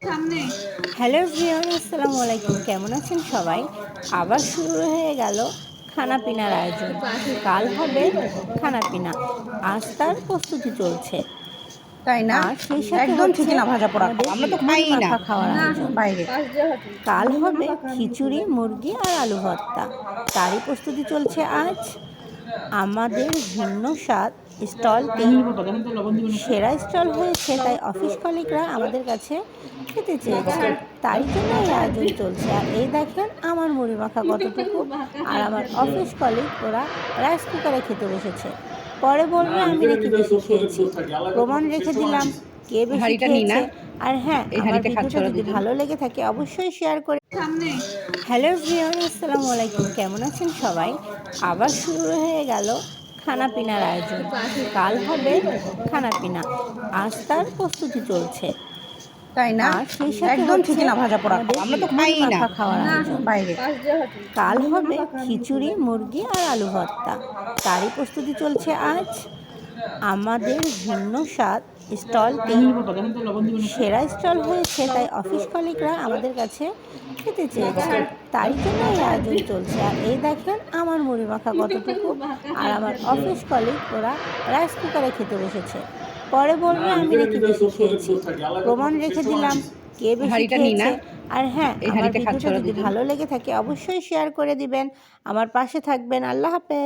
সামনে hello everyone, আসসালামু আলাইকুম। কেমন আছেন সবাই? আবার শুরু হয়ে গেল খানাপিনার আয়োজন। কাল হবে খানাপিনা, আজ তার প্রস্তুতি চলছে। তাই না? আর সেই সাথে একদম হচ্ছে ঠিকই না ভাজা পোড়া আমাদের খাওয়া। আমরা তো মুড়ি খাইই না মাখা খাওয়ার আয়োজন। বাইরে। কাল হবে খিচুড়ি, মুরগি আর আলু ভর্তা, তারই প্রস্তুতি চলছে আজ। আমাদের ভিন্ন স্বাদ স্টলটি সেরা স্টল হয়েছে, তাই অফিস কলিগরা আমাদের কাছে খেতে চেয়েছে, তাই জন্য এই আয়োজন চলছে। আর এই দেখেন আমার মুড়ি মাখা কতটুকু, আর আমার অফিস কলিগ ওরা রাইস কুকারে খেতে বসেছে। পরে বলবে আমি নাকি বেশি খেয়েছি, প্রমাণ রেখে দিলাম কে বেশি হাঁড়িটা নিই না? খেয়েছে। আর হ্যাঁ, এই আমার হাঁড়িতে খাচ্ছ ভিডিওটা ওরা যদি দুজন। ভালো লেগে থাকে অবশ্যই শেয়ার করে। সামনে হ্যালো এভরিওয়ান, আসসালামু আলাইকুম। কেমন আছেন সবাই? আবার শুরু হয়ে গেল খানাপিনার আয়োজন। কাল হবে খানাপিনা, আজ তার প্রস্তুতি চলছে। তাই না? আর সেই সাথে একদম হচ্ছে ঠিকই না ভাজা পোড়া আমাদের খাওয়া। আমরা তো মুড়ি খাইই না মাখা খাওয়ার আয়োজন। বাইরে। কাল হবে খিচুড়ি, মুরগি আর আলু ভর্তা, তারই প্রস্তুতি চলছে আজ। আমাদের ভিন্ন স্বাদ স্টলটি সেরা স্টল হয়েছে, তাই অফিস কলিগরা আমাদের কাছে খেতে চেয়েছে, তাই জন্য এই আয়োজন চলছে। আর এই দেখেন আমার মুড়ি মাখা কতটুকু, আর আমার অফিস কলিগ ওরা রাইস কুকারে খেতে বসেছে। পরে বলবে আমি নাকি বেশি খেয়েছি, প্রমাণ রেখে দিলাম কে বেশি হাঁড়িটা নিই না? খেয়েছে। আর হ্যাঁ, এই আমার হাঁড়িতে খাচ্ছ ভিডিওটা ওরা যদি দুজন। ভালো লেগে থাকে অবশ্যই শেয়ার করে দিবেন, আমার পাশে থাকবেন। আল্লাহ হাফেজ।